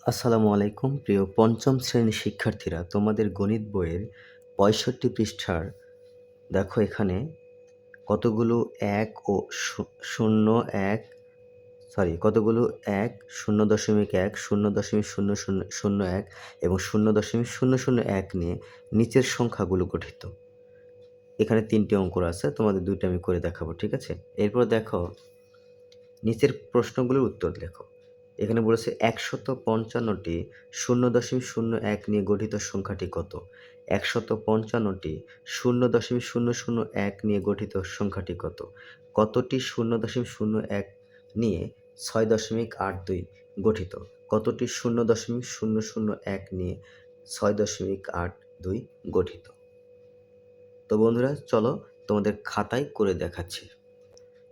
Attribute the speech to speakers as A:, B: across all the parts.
A: আসসালামু আলাইকুম প্রিয় পঞ্চম শ্রেণীর শিক্ষার্থীরা, তোমাদের গণিত বইয়ের ৬৫ পৃষ্ঠার দেখো এখানে কতগুলো ১ ও শূ ০, ১ কতগুলো ১, ০.১, ০.০০০১ এবং ০.০০১ নিয়ে নিচের সংখ্যাগুলো গঠিত। এখানে ৩টি অঙ্ক আছে, তোমাদের ২টা আমি করে দেখাবো, ঠিক আছে? এরপর দেখো নিচের প্রশ্নগুলোর উত্তর লেখো। এখানে বলেছে ১৫৫টি ০.০০১ নিয়ে গঠিত সংখ্যাটি কত? ১৫৫টি ০.০০১ নিয়ে গঠিত সংখ্যাটি কত? কতটি ০.০০১ নিয়ে ৬.৮২ গঠিত? কতটি ০.০০১ নিয়ে ৬.৮২ গঠিত? তো বন্ধুরা চলো তোমাদের খাতায় করে দেখাচ্ছি।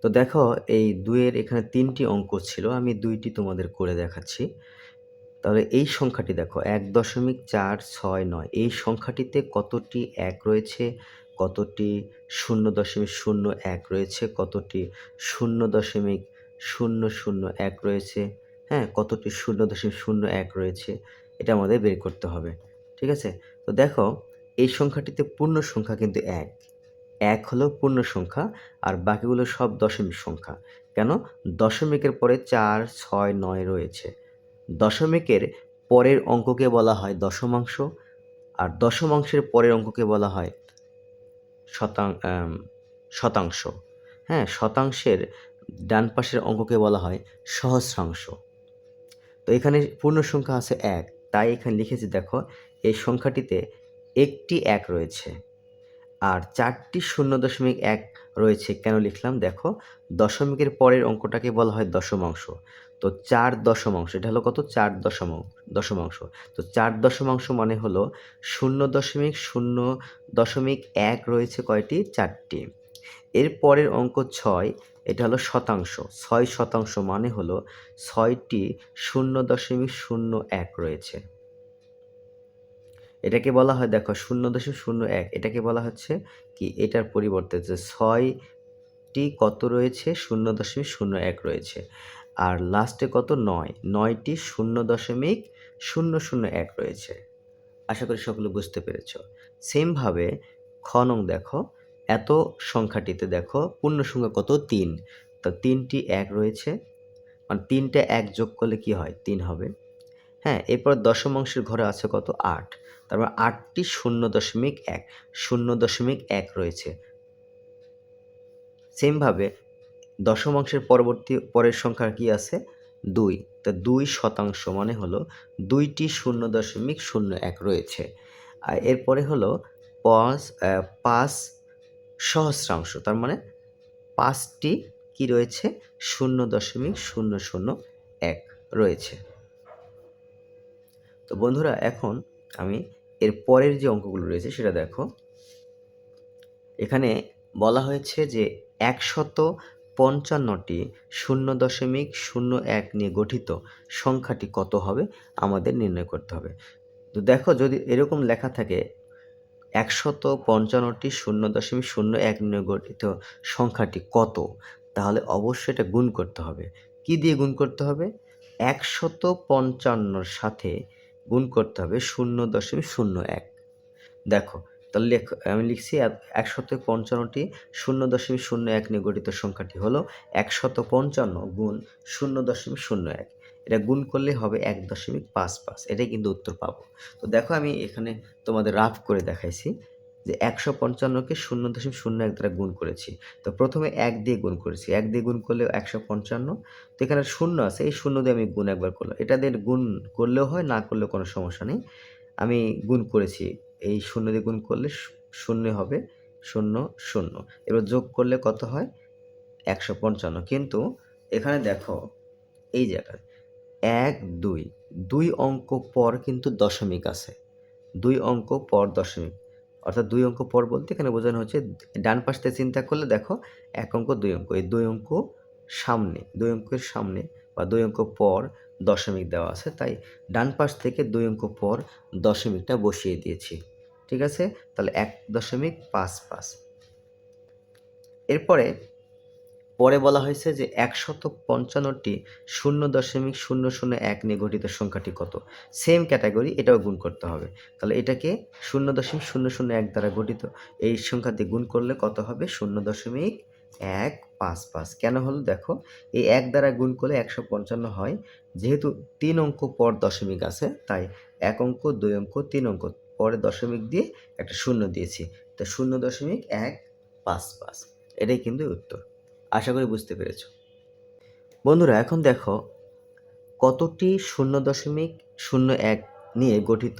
A: তো দেখো এই ২ এর এখানে ৩টি অঙ্ক ছিল, আমি ২টি তোমাদের করে দেখাচ্ছি। তাহলে এই সংখ্যাটি দেখো ১.৪৬৯, এই সংখ্যাটিতে কতটি ১ রয়েছে, কতটি ০.০০১ রয়েছে, কতটি ০.০০১ রয়েছে, হ্যাঁ? কতটি ০.০১ রয়েছে, এটা আমাদের বের করতে হবে। ঠিক আছে? তো দেখো এই সংখ্যাটিতে পূর্ণ সংখ্যা কিন্তু ১। ১ হলো পূর্ণ সংখ্যা আর বাকিগুলো সব দশমিক সংখ্যা। কেন? দশমিকের পরে ৪, ৬, ৯ রয়েছে। দশমিকের পরের অঙ্ককে বলা হয় দশমাংশ, আর দশমাংশের পরের অঙ্ককে বলা হয় শতাংশ। হ্যাঁ? শতাংশের ডান পাশের অঙ্ককে বলা হয় সহস্রাংশ। তো এখানে পূর্ণ সংখ্যা আছে ১, তাই এখানে লিখেছি দেখো এই সংখ্যাটিতে একটি ১ রয়েছে। আর ৪টি ০.১ রয়েছে। কেন লিখলাম? দেখো দশমিকের পরের অঙ্কটাকে বলা হয় দশমাংশ। তো ৪ দশমাংশ, এটা হলো কত? ৪ দশমাংশ। তো ৪ দশমাংশ মানে হলো ০.০০.১ রয়েছে কয়টি? ৪টি। এর পরের অঙ্ক ৬, এটা হলো শতাংশ। ৬ শতাংশ মানে হলো ৬টি ০.০১ রয়েছে। এটাকে বলা হয় দেখো ০.০১, এটাকে বলা হচ্ছে কি? এটার পরিবর্তে যে ৬টি কত রয়েছে? ০.০১ রয়েছে। আর লাস্টে কত? ৯। ৯টি ০.০০১ রয়েছে। আশা করি সকলে বুঝতে পেরেছ। সেমভাবে খ নং দেখো, এত সংখ্যাটিতে দেখো পূর্ণ সংখ্যা কত? ৩। তো ৩টি ১ রয়েছে, মানে ৩টা ১ যোগ করলে কি হয়? ৩ হবে। হ্যাঁ, এরপর দশমাংশের ঘরে আছে কত? ৮। তার মানে ৮টি ০.১, ০.১ রয়েছে। সেমভাবে দশমাংশের পরের সংখ্যা কি আছে? ২। তা ২ শতাংশ মানে হলো ২টি ০.০১ রয়েছে। আর এরপরে হলো ৫ সহস্রাংশ, তার মানে ৫টি কি রয়েছে? ০.০০১ রয়েছে। তো বন্ধুরা এখন আমি এর পরের যে অঙ্কগুলো রয়েছে সেটা দেখো। এখানে বলা হয়েছে যে ১৫৫টি ০.০১ নিয়ে গঠিত সংখ্যাটি কত হবে আমাদের নির্ণয় করতে হবে। তো দেখো যদি এরকম লেখা থাকে ১৫৫টি ০.০১ নিয়ে গঠিত সংখ্যাটি কত, তাহলে অবশ্যই এটা গুণ করতে হবে। কি দিয়ে গুণ করতে হবে? ১৫৫র সাথে গুণ করতে হবে ০.০১। দেখো তাহলে আমি লিখছি ১৫৫টি ০.০১ নিয়ে গঠিত সংখ্যাটি হলো ১৫৫ গুণ ০.০১। এটা গুণ করলে হবে ১.৫৫। এটাই কিন্তু উত্তর পাবো। তো দেখো আমি এখানে তোমাদের রাফ করে দেখাইছি যে ১৫৫কে ০.০১ দ্বারা গুণ করেছি। তো প্রথমে ১ দিয়ে গুণ করেছি। ১ দিয়ে গুণ করলে ১৫৫। তো এখানে শূন্য আছে, এই শূন্য দিয়ে আমি গুণ একবার করলাম। এটা দিয়ে গুণ করলেও হয়, না করলেও কোনো সমস্যা নেই। আমি গুণ করেছি। এই ০ দিয়ে গুণ করলে ০ হবে ০, ০। এবার যোগ করলে কত হয়? ১৫৫। কিন্তু এখানে দেখো এই জায়গায় ১, ২, ২ অঙ্ক পর কিন্তু দশমিক আছে। ২ অঙ্ক পর দশমিক। অর্থাৎ ২ অঙ্ক পর বলতে এখানে বোঝানো হচ্ছে ডান পাশ থেকে চিন্তা করলে দেখো ১ অঙ্ক ২ অঙ্ক। এই ২ অঙ্ক সামনে, ২ অঙ্কের সামনে বা ২ অঙ্ক পর দশমিক দেওয়া আছে। তাই ডান পাশ থেকে ২ অঙ্ক পর দশমিকটা বসিয়ে দিয়েছি। ঠিক আছে? তাহলে ১.৫৫। এরপরে পরে বলা হয়েছে যে ১৫৫টি ০.০০১ নিয়ে গঠিত সংখ্যাটি কত? সেম ক্যাটাগরি, এটাও গুণ করতে হবে। তাহলে এটাকে ০.০০১ দ্বারা গঠিত এই সংখ্যা দিয়ে গুণ করলে কত হবে? ০.১55। কেন হলো দেখো, এই ১ দ্বারা গুণ করলে ১৫৫ হয়। যেহেতু ৩ অঙ্ক পর দশমিক আছে, তাই ১ অঙ্ক, ২ অঙ্ক, ৩ অঙ্ক পরে দশমিক দিয়ে একটা শূন্য দিয়েছি। তো ০.১55, এটাই কিন্তু উত্তর। আশা করি বুঝতে পেরেছ। বন্ধুরা, এখন দেখো কতটি ০.০১ নিয়ে গঠিত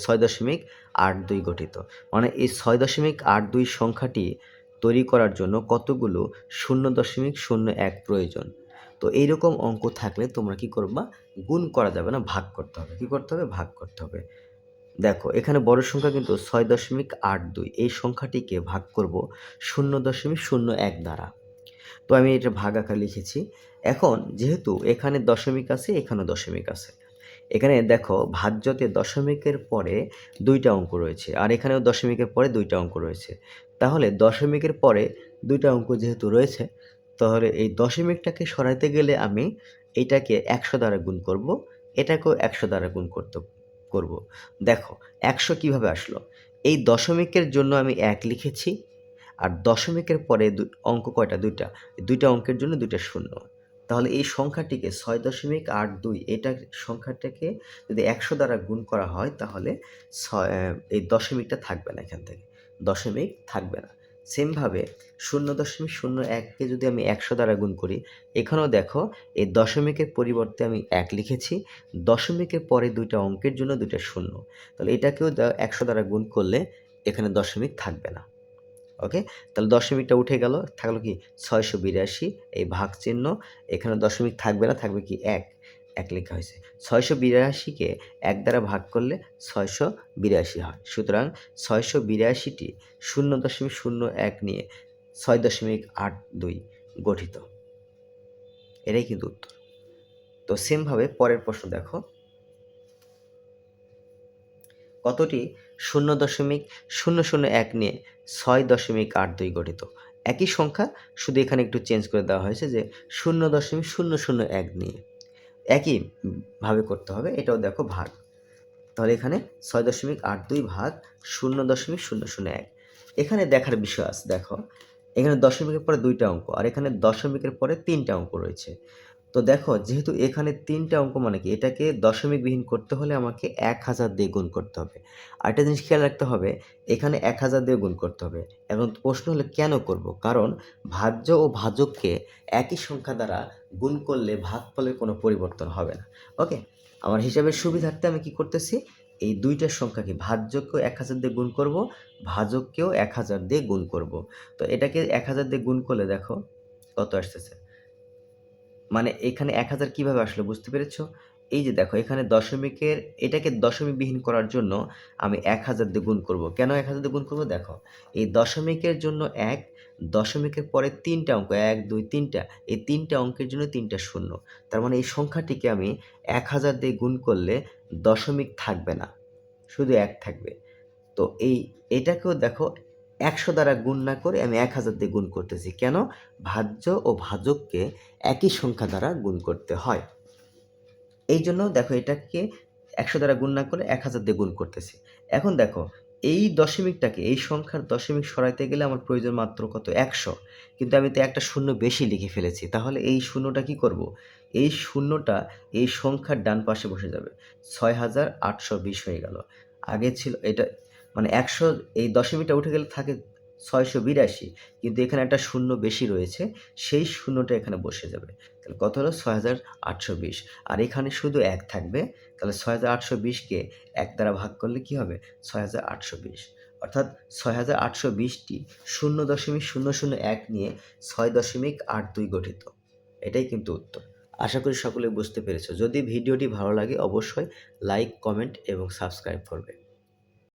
A: ৬.৮২ গঠিত। মানে এই ৬.৮২ সংখ্যাটি তৈরি করার জন্য কতগুলো ০.০১ প্রয়োজন। তো এইরকম অঙ্ক থাকলে তোমরা কি করবা? গুণ করা যাবে না, ভাগ করতে হবে। কি করতে হবে? ভাগ করতে হবে। দেখো এখানে বড় সংখ্যা কিন্তু ৬.৮২, এই সংখ্যাটিকে ভাগ করব ০.০১ দ্বারা। তো আমি এটা ভাগ আকারে লিখেছি। এখন যেহেতু এখানে দশমিক আছে, এখানেও দশমিক আছে। এখানে দেখো ভাজ্যতে দশমিকের পরে ২টা অঙ্ক রয়েছে, আর এখানেও দশমিকের পরে ২টা অঙ্ক রয়েছে। তাহলে দশমিকের পরে ২টা অঙ্ক যেহেতু রয়েছে, তাহলে এই দশমিকটাকে সরাইতে গেলে আমি এইটাকে ১০০ দ্বারা গুণ করব, এটাকেও ১০০ দ্বারা গুণ করব। দেখো ১০০ কিভাবে আসলো? এই দশমিকের জন্য আমি ১ লিখেছি, আর দশমিকের পরে অঙ্ক কয়টা? ২টা। ২টা অঙ্কের জন্য ২টা শূন্য। তাহলে এই সংখ্যাটিকে ৬.৮২, এটা সংখ্যাটাকে যদি ১০০ দ্বারা গুণ করা হয়, তাহলে এই দশমিকটা থাকবে না এখান থেকে। দশমিক থাকবে না। সেমভাবে ০.০১কে যদি আমি ১০০ দ্বারা গুণ করি, এখানেও দেখো এই দশমিকের পরিবর্তে আমি ১ লিখেছি। দশমিকের পরে ২টা অঙ্কের জন্য ২টা শূন্য। তাহলে এটাকেও ১০০ দ্বারা গুণ করলে এখানে দশমিক থাকবে না। ওকে? তাহলে দশমিকটা উঠে গেল, থাকলো কি? ৬৮২, এই ভাগ চিহ্ন, এখানে দশমিক থাকবে না, থাকবে কি? ১, ১ লেখা হয়েছে। ৬৮২কে ১ দ্বারা ভাগ করলে ৬৮২ হয়। সুতরাং ৬৮২টি ০.০১ নিয়ে ৬.৮২ গঠিত। এটাই কিন্তু উত্তর। তো সেমভাবে পরের প্রশ্ন দেখো, কতটি ০.০০১ নিয়ে ৬.৮২ গঠিত? একই সংখ্যা, শুধু এখানে একটু চেঞ্জ করে দেওয়া হয়েছে যে ০.০০১ নিয়ে। একই ভাবে করতে হবে। এটাও দেখো ভাগ। তাহলে এখানে ৬.৮২ ভাগ ০.০০১। এখানে দেখার বিষয় আছে। দেখো এখানে দশমিকের পরে ২টা অঙ্ক, আর এখানে দশমিকের পরে ৩টা অঙ্ক রয়েছে। তো দেখো যেহেতু এখানে ৩টা অঙ্ক, মানে কি এটাকে দশমিকবিহীন করতে হলে আমাকে ১০০০ দিয়ে গুণ করতে হবে। আরেকটা জিনিস খেয়াল রাখতে হবে, এখানে ১০০০ দিয়ে গুণ করতে হবে। এখন প্রশ্ন হলো কেন করব? কারণ ভাজ্য ও ভাজককে একই সংখ্যা দ্বারা গুণ করলে ভাগফলের কোনো পরিবর্তন হবে না। ওকে? আমার হিসাবের সুবিধার্থে আমি কি করতেছি? এই ২টা সংখ্যাকে, ভাজ্যকেও ১০০০ দিয়ে গুণ করব, ভাজককেও ১০০০ দিয়ে গুণ করব। তো এটাকে ১০০০ দিয়ে গুণ করলে দেখো কত আসতেছে। মানে এখানে ১০০০ কিভাবে আসলো বুঝতে পেরেছ? এই যে দেখো এখানে দশমিকের, এটাকে দশমিকবিহীন করার জন্য আমি ১০০০ দিয়ে গুণ করব। কেন ১০০০ দিয়ে গুণ করব? দেখো এই দশমিকের জন্য ১, দশমিকের পরে ৩টা অঙ্ক, ১, ২, ৩টা, এই ৩টা অঙ্কের জন্য ৩টা শূন্য। তার মানে এই সংখ্যাটিকে আমি ১০০০ দিয়ে গুণ করলে দশমিক থাকবে না, শুধু ১ থাকবে। তো এটাকেও দেখো ১০০ দ্বারা গুণ না করে আমি ১০০০ দিয়ে গুণ করতেছি। কেন? ভাজ্য ও ভাজককে একই সংখ্যা দ্বারা গুণ করতে হয়। এই জন্য দেখো এটাকে ১০০ দ্বারা গুণ না করে ১০০০ দিয়ে গুণ করতেছি। এখন দেখো এই দশমিকটাকে, এই সংখ্যার দশমিক সরাইতে গেলে আমার প্রয়োজন মাত্র কত? ১০০। কিন্তু আমি তো একটা শূন্য বেশি লিখে ফেলেছি। তাহলে এই শূন্যটা কি করব? এই শূন্যটা এই সংখ্যার ডান পাশে বসে যাবে। ৬৮২০ হয়ে গেল। আগে ছিল এটা, মানে ১০০, এই দশমিকটা উঠে গেলে থাকে ৬৮২, কিন্তু এখানে একটা শূন্য বেশি রয়েছে, সেই শূন্যটা এখানে বসে যাবে। তাহলে কত হলো? ৬৮২০। আর এখানে শুধু ১ থাকবে। তাহলে ৬৮২০কে ১ দ্বারা ভাগ করলে কি হবে? ৬৮২০। অর্থাৎ ৬৮২০টি ০.০০১ নিয়ে ৬.৮২ গঠিত। এটাই কিন্তু উত্তর। আশা করি সকলে বুঝতে পেরেছ। যদি ভিডিওটি ভালো লাগে অবশ্যই লাইক, কমেন্ট এবং সাবস্ক্রাইব করবে।